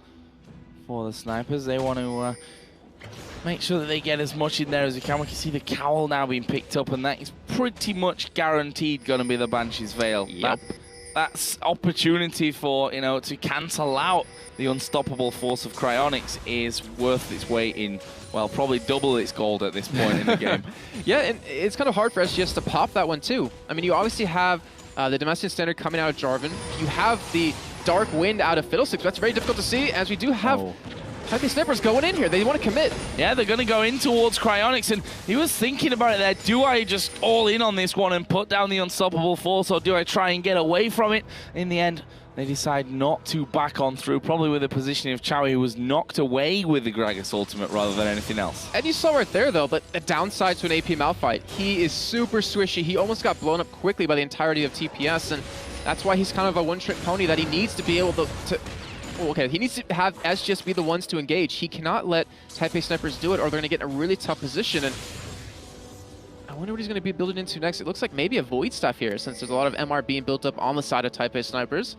Speaker 2: for the Snipers. They want to make sure that they get as much in there as they can. We can see the cowl now being picked up, and that is pretty much guaranteed going to be the Banshee's Veil.
Speaker 1: Yep.
Speaker 2: That's opportunity for, you know, to cancel out the unstoppable force of Cryonics is worth its weight in, well, probably double its gold at this point in the game.
Speaker 1: Yeah, and it's kind of hard for SGS to pop that one too. I mean, you obviously have the Domestican Standard coming out of Jarvan. You have the Dark Wind out of Fiddlesticks. That's very difficult to see, as we do have Taipei Snipers going in here. They want to commit.
Speaker 2: Yeah, they're going to go in towards Cryonics, and he was thinking about it there. Do I just all in on this one and put down the unstoppable force, or do I try and get away from it? In the end, they decide not to back on through, probably with the positioning of Chowie, who was knocked away with the Gragas ultimate rather than anything else.
Speaker 1: And you saw right there, though, but the downside to an AP Malphite, he is super swishy. He almost got blown up quickly by the entirety of TPS, and that's why he's kind of a one-trick pony that he needs to be able to okay, he needs to have SGS be the ones to engage. He cannot let Taipei Snipers do it, or they're going to get in a really tough position. And I wonder what he's going to be building into next. It looks like maybe a Void Staff here, since there's a lot of MR being built up on the side of Taipei Snipers.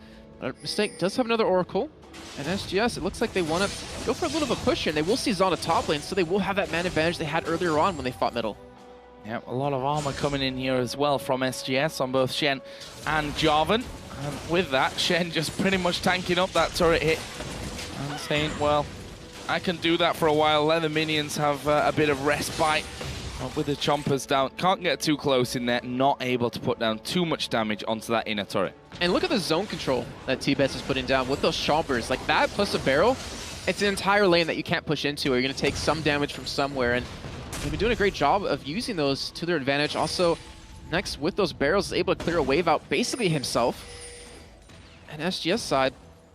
Speaker 1: Mistake does have another Oracle. And SGS, it looks like they want to go for a little bit of a push here, and they will see Zonda top lane, so they will have that man advantage they had earlier on when they fought middle. Yeah,
Speaker 2: a lot of armor coming in here as well from SGS on both Shen and Jarvan. And with that, Shen just pretty much tanking up that turret hit and saying, well, I can do that for a while, let the minions have a bit of respite with the chompers down. Can't get too close in there, not able to put down too much damage onto that inner turret.
Speaker 1: And look at the zone control that TPS is putting down with those chompers. Like that plus a barrel, it's an entire lane that you can't push into, or you're going to take some damage from somewhere. And they've been doing a great job of using those to their advantage. Also, next with those barrels, is able to clear a wave out basically himself. And SGS side,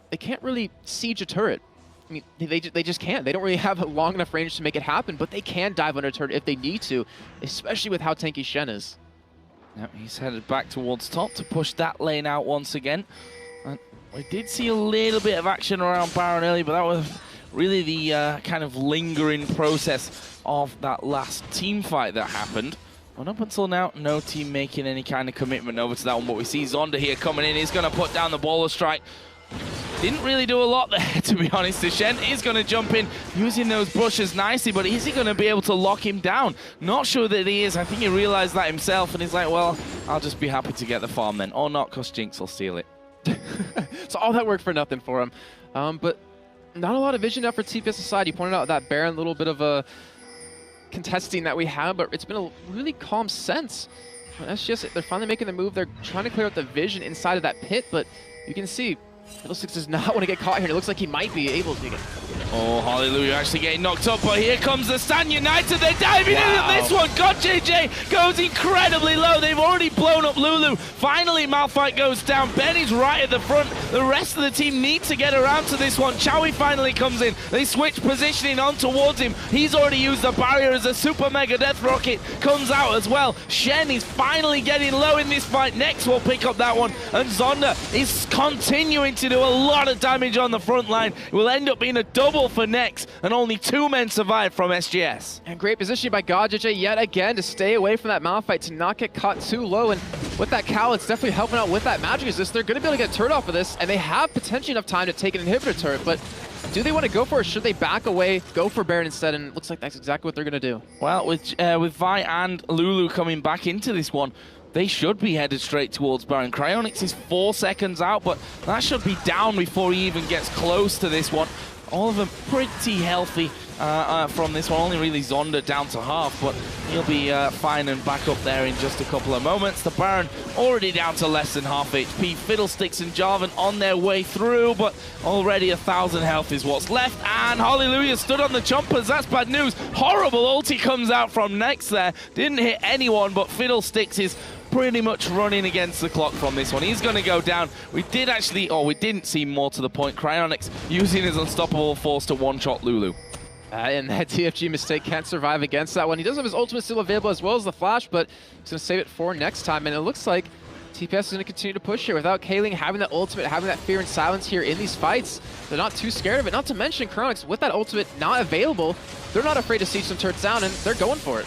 Speaker 1: they can't really siege a turret. I mean, they just can't. They don't really have a long enough range to make it happen, but they can dive under a turret if they need to, especially with how tanky Shen is.
Speaker 2: Yep, he's headed back towards top to push that lane out once again. And we did see a little bit of action around Baron earlier, but that was really the kind of lingering process of that last team fight that happened. And up until now, no team making any kind of commitment over to that one, but we see Zonda here coming in. He's going to put down the baller strike. Didn't really do a lot there, to be honest. The Shen is going to jump in, using those brushes nicely, but is he going to be able to lock him down? Not sure that he is. I think he realized that himself, and he's like, well, I'll just be happy to get the farm then. Or not, because Jinx will steal it.
Speaker 1: So all that work for nothing for him. But not a lot of vision now for TPS side. You pointed out that Baron, little bit of a contesting that we have, but it's been a really calm sense. That's just it. They're finally making the move. They're trying to clear out the vision inside of that pit, but you can see Fiddlesticks does not want to get caught here. It looks like he might be able to get.
Speaker 2: Oh, Hallelujah actually getting knocked up, but here comes the Stan United. They're diving in at this one. God, JJ goes incredibly low. They've already blown up Lulu. Finally, Malphite goes down. Benny's right at the front. The rest of the team need to get around to this one. Chowie finally comes in. They switch positioning on towards him. He's already used the barrier as a super mega death rocket comes out as well. Shen is finally getting low in this fight. Next will pick up that one, and Zonda is continuing to do a lot of damage on the front line. It will end up being a double for Nex, and only 2 men survived from SGS.
Speaker 1: And great positioning by GodJJ yet again to stay away from that Malphite, to not get caught too low. And with that Cal, it's definitely helping out with that magic resist. They're going to be able to get turret off of this, and they have potentially enough time to take an inhibitor turret, but do they want to go for it? Should they back away, go for Baron instead? And it looks like that's exactly what they're going to do.
Speaker 2: Well, with Vi and Lulu coming back into this one, they should be headed straight towards Baron. Cryonics is 4 seconds out, but that should be down before he even gets close to this one. All of them pretty healthy from this one. Only really Zonda down to half, but he'll be fine and back up there in just a couple of moments. The Baron already down to less than half HP. Fiddlesticks and Jarvan on their way through, but already 1,000 health is what's left. And Hallelujah stood on the chompers. That's bad news. Horrible ulti comes out from Nex there. Didn't hit anyone, but Fiddlesticks is pretty much running against the clock from this one. He's going to go down. We didn't see more to the point. Cryonics using his unstoppable force to one-shot Lulu.
Speaker 1: And that TFG mistake can't survive against that one. He does have his ultimate still available as well as the flash, but he's going to save it for next time. And it looks like TPS is going to continue to push here without Kaling having that ultimate, having that fear and silence here in these fights. They're not too scared of it. Not to mention Cryonics, with that ultimate not available, they're not afraid to siege some turrets down, and they're going for it.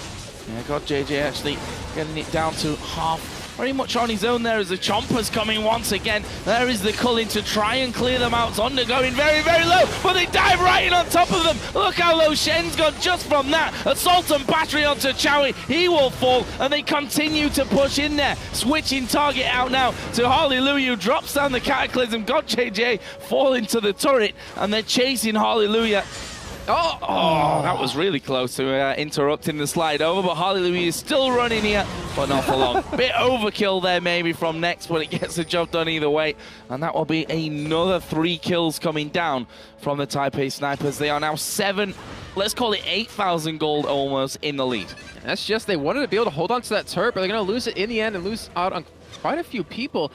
Speaker 2: Yeah, got JJ actually getting it down to half. Very much on his own there as the Chompers coming once again. There is the culling to try and clear them out. Zonda going very, very low, but they dive right in on top of them. Look how low Shen's gone just from that. Assault and battery onto Chowie. He will fall, and they continue to push in there. Switching target out now to Hallelujah, drops down the Cataclysm. Got JJ fall into the turret, and they're chasing Hallelujah. Oh, that was really close to interrupting the slide over, but Hallelujah is still running here, but not for long. Bit overkill there maybe from Next, but it gets the job done either way. And that will be another 3 kills coming down from the Taipei Snipers. They are now 7, let's call it 8,000 gold almost in the lead.
Speaker 1: And that's just, they wanted to be able to hold on to that turret, but they're going to lose it in the end and lose out on quite a few people.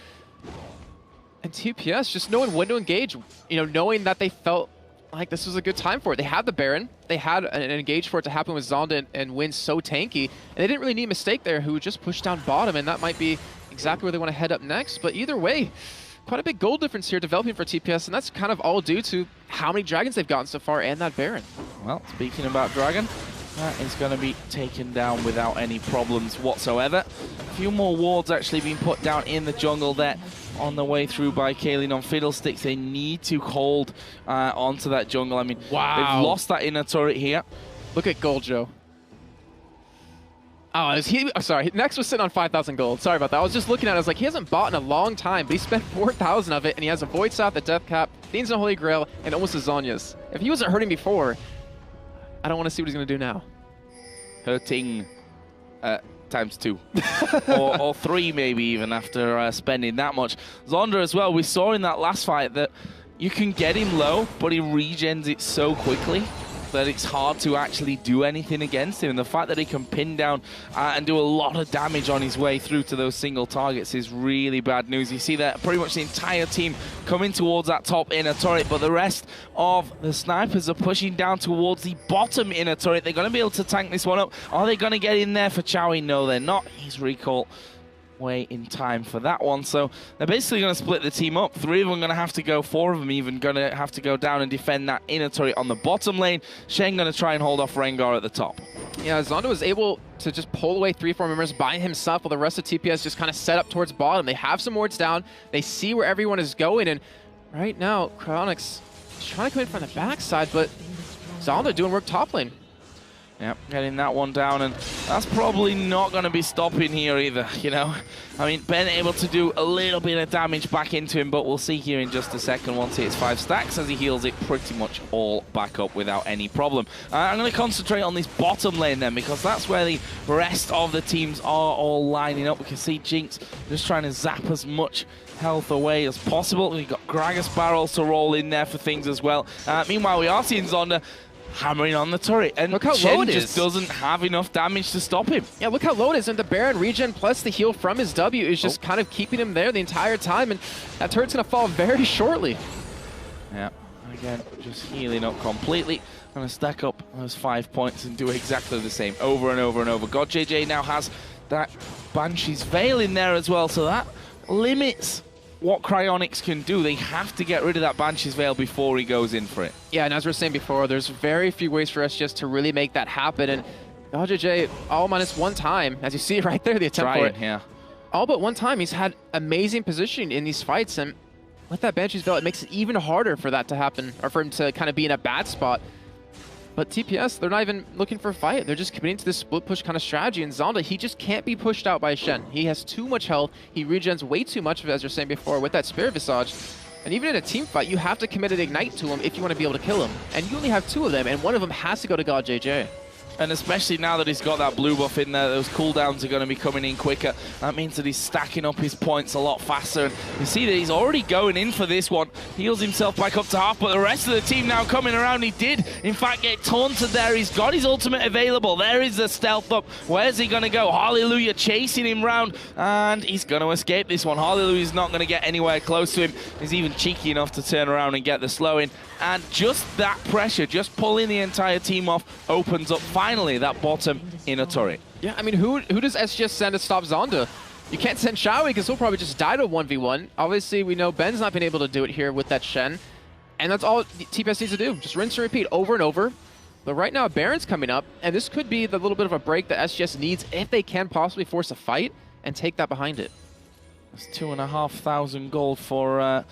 Speaker 1: And TPS just knowing when to engage, you know, knowing that they felt like this was a good time for it. They had the Baron, they had an engage for it to happen with Zonda and win so tanky, and they didn't really need a mistake there, who just pushed down bottom, and that might be exactly where they want to head up next. But either way, quite a big goal difference here developing for TPS, and that's kind of all due to how many Dragons they've gotten so far and that Baron.
Speaker 2: Well, speaking about Dragon, that is going to be taken down without any problems whatsoever. A few more wards actually being put down in the jungle there on the way through by Kaylin on Fiddlesticks. They need to hold onto that jungle. I mean,
Speaker 1: wow,
Speaker 2: they've lost that inner turret here.
Speaker 1: Look at Gold Joe. Oh, I'm sorry. Next was sitting on 5,000 gold. Sorry about that. I was just looking at it. I was like, he hasn't bought in a long time, but he spent 4,000 of it, and he has a Void Staff, the Death Cap, Fiends and Holy Grail, and almost a Zhonya's. If he wasn't hurting before, I don't want to see what he's going to do now.
Speaker 2: Hurting times 2. or 3 maybe even after spending that much. Zonda as well, we saw in that last fight that you can get him low, but he regens it so quickly that it's hard to actually do anything against him. And the fact that he can pin down and do a lot of damage on his way through to those single targets is really bad news. You see that pretty much the entire team coming towards that top inner turret, but the rest of the snipers are pushing down towards the bottom inner turret. They're going to be able to tank this one up. Are they going to get in there for Chowie? No, they're not. He's recall way in time for that one. So they're basically going to split the team up. 3 of them going to have to go, 4 of them even going to have to go down and defend that inner turret on the bottom lane. Shen going to try and hold off Rengar at the top.
Speaker 1: Yeah, Zonda was able to just pull away 3-4 members by himself while the rest of TPS just kind of set up towards bottom. They have some wards down. They see where everyone is going, and right now, Cryonics is trying to come in from the backside, but Zonda doing work top lane.
Speaker 2: Yep, getting that one down, and that's probably not going to be stopping here either, you know. I mean, Ben able to do a little bit of damage back into him, but we'll see here in just a second once he hits 5 stacks as he heals it pretty much all back up without any problem. I'm going to concentrate on this bottom lane then, because that's where the rest of the teams are all lining up. We can see Jinx just trying to zap as much health away as possible. We've got Gragas barrels to roll in there for things as well. Meanwhile, we are seeing Zonda hammering on the turret, and
Speaker 1: look how
Speaker 2: Shen
Speaker 1: low it is.
Speaker 2: Just doesn't have enough damage to stop him.
Speaker 1: Yeah, look how low it is, and the Baron regen plus the heal from his W is just kind of keeping him there the entire time, and that turret's going to fall very shortly.
Speaker 2: Yeah, again, just healing up completely. Going to stack up those 5 points and do exactly the same over and over and over. God JJ now has that Banshee's Veil in there as well, so that limits what Cryonics can do. They have to get rid of that Banshee's Veil before he goes in for it.
Speaker 1: Yeah, and as we were saying before, there's very few ways for SGS to really make that happen, and LJJ all minus 1 time, as you see right there, the attempt for it.
Speaker 2: Yeah.
Speaker 1: All but 1 time, he's had amazing positioning in these fights, and with that Banshee's Veil, it makes it even harder for that to happen, or for him to kind of be in a bad spot. But TPS, they're not even looking for a fight. They're just committing to this split push kind of strategy. And Zonda, he just can't be pushed out by Shen. He has too much health. He regens way too much of it, as you're saying before, with that Spirit Visage. And even in a team fight, you have to commit an Ignite to him if you want to be able to kill him. And you only have 2 of them, and one of them has to go to God JJ.
Speaker 2: And especially now that he's got that blue buff in there, those cooldowns are going to be coming in quicker. That means that he's stacking up his points a lot faster. And you see that he's already going in for this one. Heals himself back up to half, but the rest of the team now coming around. He did, in fact, get taunted there. He's got his ultimate available. There is the stealth up. Where's he going to go? Hallelujah chasing him round, and he's going to escape this one. Hallelujah's not going to get anywhere close to him. He's even cheeky enough to turn around and get the slow in. And just that pressure, just pulling the entire team off, opens up finally that bottom inner turret.
Speaker 1: Yeah, I mean, who does SGS send to stop Zonda? You can't send Xiaoyi because he'll probably just die to a 1v1. Obviously, we know Ben's not been able to do it here with that Shen. And that's all TPS needs to do. Just rinse and repeat over and over. But right now, Baron's coming up, and this could be the little bit of a break that SGS needs if they can possibly force a fight and take that behind it.
Speaker 2: That's 2,500 gold for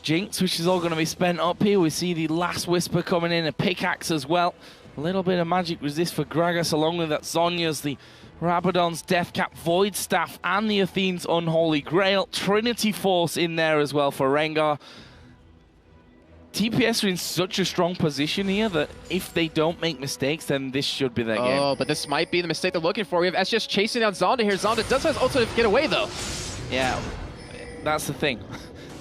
Speaker 2: Jinx, which is all going to be spent up here. We see the last Whisper coming in, a pickaxe as well. A little bit of magic resist for Gragas, along with that Zhonya's, the Rabadon's Death Cap, Void Staff, and the Athene's Unholy Grail. Trinity Force in there as well for Rengar. TPS are in such a strong position here that if they don't make mistakes, then this should be their game.
Speaker 1: Oh, but this might be the mistake they're looking for. We have SGS chasing down Zonda here. Zonda does have ultimate to get away, though.
Speaker 2: Yeah, that's the thing.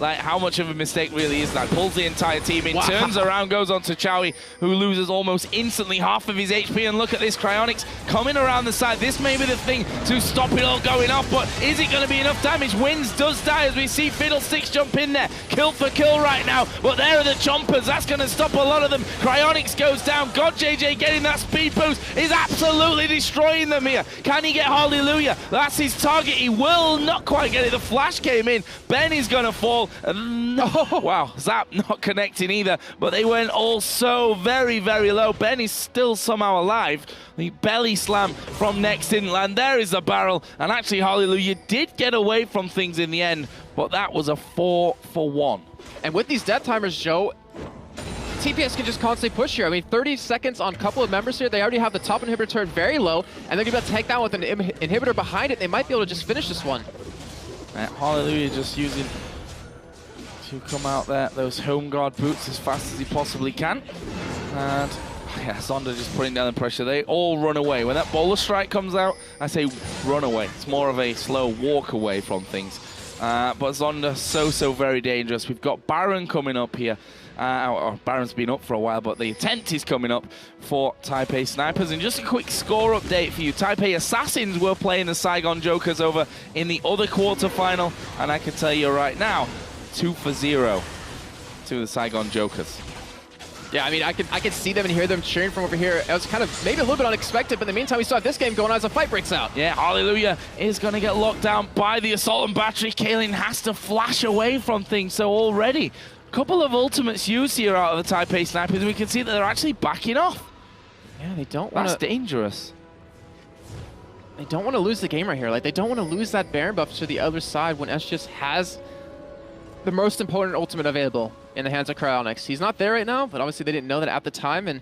Speaker 2: Like, how much of a mistake really is that? Pulls the entire team in, turns around, goes on to Chowie, who loses almost instantly half of his HP. And look at this, Cryonics coming around the side. This may be the thing to stop it all going off, but is it going to be enough damage? Wins does die as we see Fiddlesticks jump in there. Kill for kill right now, but there are the Chompers. That's going to stop a lot of them. Cryonics goes down. God JJ getting that speed boost is absolutely destroying them here. Can he get Hallelujah? That's his target. He will not quite get it. The flash came in. Ben is going to fall. Wow, Zap not connecting either, but they went all so very, very low. Ben is still somehow alive. The belly slam from Next didn't land. There is the barrel, and actually Hallelujah did get away from things in the end, but that was a 4-for-1.
Speaker 1: And with these death timers, Joe, TPS can just constantly push here. I mean, 30 seconds on a couple of members here. They already have the top inhibitor turned very low, and they're going to take down with an inhibitor behind it. They might be able to just finish this one.
Speaker 2: Hallelujah just using to come out there, those home guard boots as fast as he possibly can. And yeah, Zonda just putting down the pressure. They all run away. When that bowler strike comes out, I say run away. It's more of a slow walk away from things. But Zonda, so very dangerous. We've got Baron coming up here. Baron's been up for a while, but the tent is coming up for Taipei Snipers. And just a quick score update for you. Taipei Assassins were playing the Saigon Jokers over in the other quarterfinal. And I can tell you right now, 2-0 to the Saigon Jokers.
Speaker 1: Yeah, I mean, I could see them and hear them cheering from over here. It was kind of maybe a little bit unexpected, but in the meantime, we still have this game going on as a fight breaks out. Yeah,
Speaker 2: Hallelujah is going to get locked down by the Assault and Battery. Kaylin has to flash away from things, so already a couple of ultimates used here out of the Taipei Snipers. We can see that they're actually backing off.
Speaker 1: Yeah, they don't want to...
Speaker 2: That's dangerous.
Speaker 1: They don't want to lose the game right here. Like, they don't want to lose that Baron buff to the other side when SGS has the most important ultimate available in the hands of Cryonics. He's not there right now, but obviously they didn't know that at the time, and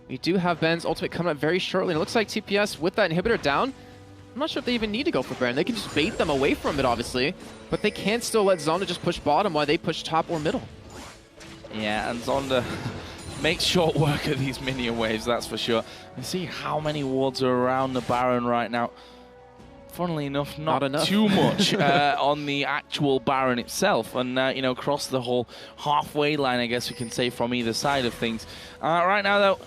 Speaker 1: we do have Ben's ultimate coming up very shortly, and it looks like TPS with that inhibitor down, I'm not sure if they even need to go for Baron. They can just bait them away from it, obviously, but they can still let Zonda just push bottom while they push top or middle.
Speaker 2: Yeah, and Zonda makes short work of these minion waves, that's for sure. And see how many wards are around the Baron right now. Funnily enough, not enough. Too much on the actual Baron itself, and you know, across the whole halfway line, I guess we can say, from either side of things. Right now, though,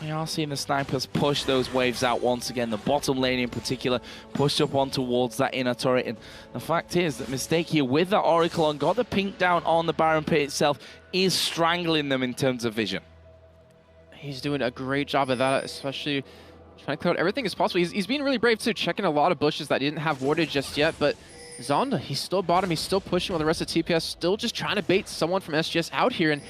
Speaker 2: we are seeing the Snipers push those waves out once again. The bottom lane in particular pushed up on towards that inner turret, and the fact is that Mistake here with that Oracle on, got the pink down on the Baron pit itself, is strangling them in terms of vision.
Speaker 1: He's doing a great job of that, especially trying to clear out everything as possible. He's being really brave too, checking a lot of bushes that didn't have warded just yet, but Zonda, he's still bottom, he's still pushing while the rest of TPS still just trying to bait someone from SGS out here. And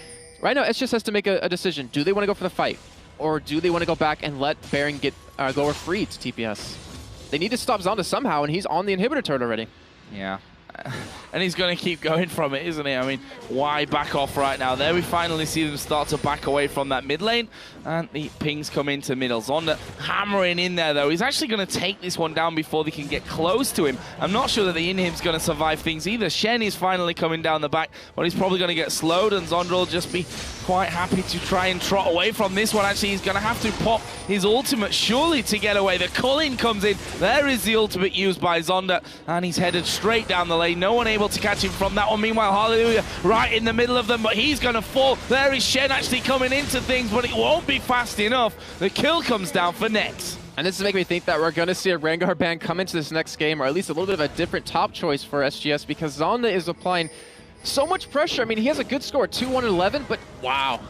Speaker 1: right now, SGS has to make a decision. Do they want to go for the fight? Or do they want to go back and let Baron get go free to TPS? They need to stop Zonda somehow, and he's on the inhibitor turret already.
Speaker 2: Yeah. And he's going to keep going from it, isn't he? I mean, why back off right now? There we finally see them start to back away from that mid lane, and the pings come into middle. Zonda hammering in there, though. He's actually going to take this one down before they can get close to him. I'm not sure that the inhib's going to survive things either. Shen is finally coming down the back, but he's probably going to get slowed, and Zonda will just be quite happy to try and trot away from this one. Actually, he's going to have to pop his ultimate, surely, to get away. The Culling comes in. There is the ultimate used by Zonda, and he's headed straight down the lane. No one able to catch him from that one. Meanwhile, Hallelujah right in the middle of them, but he's going to fall. There is Shen actually coming into things, but it won't be fast enough. The kill comes down for Nex.
Speaker 1: And this is making me think that we're going to see a Rengar ban come into this next game, or at least a little bit of a different top choice for SGS, because Zonda is applying so much pressure. I mean, he has a good score, 2-1-11, but wow.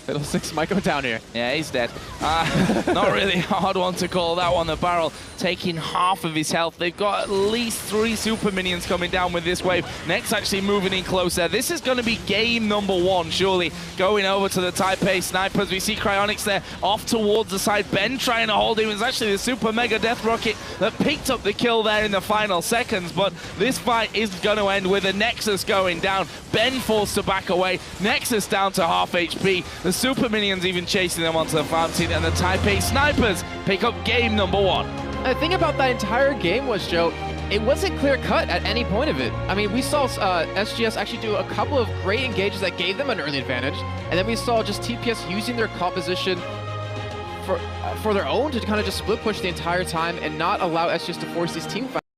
Speaker 1: Fiddlesticks might go down here.
Speaker 2: Yeah, he's dead. Not really a hard one to call that one. The Barrel taking half of his health. They've got at least 3 super minions coming down with this wave. Next actually moving in closer. This is going to be game number 1, surely. Going over to the Taipei Snipers. We see Cryonics there off towards the side. Ben trying to hold him. It's actually the Super Mega Death Rocket that picked up the kill there in the final seconds. But this fight is going to end with a Nexus going down. Ben forced to back away. Nexus down to half HP. The Super Minions even chasing them onto the fountain, and the Taipei Snipers pick up game number 1.
Speaker 1: The thing about that entire game was, Joe, it wasn't clear cut at any point of it. I mean, we saw SGS actually do a couple of great engages that gave them an early advantage, and then we saw just TPS using their composition for their own to kind of just split push the entire time and not allow SGS to force these team fights.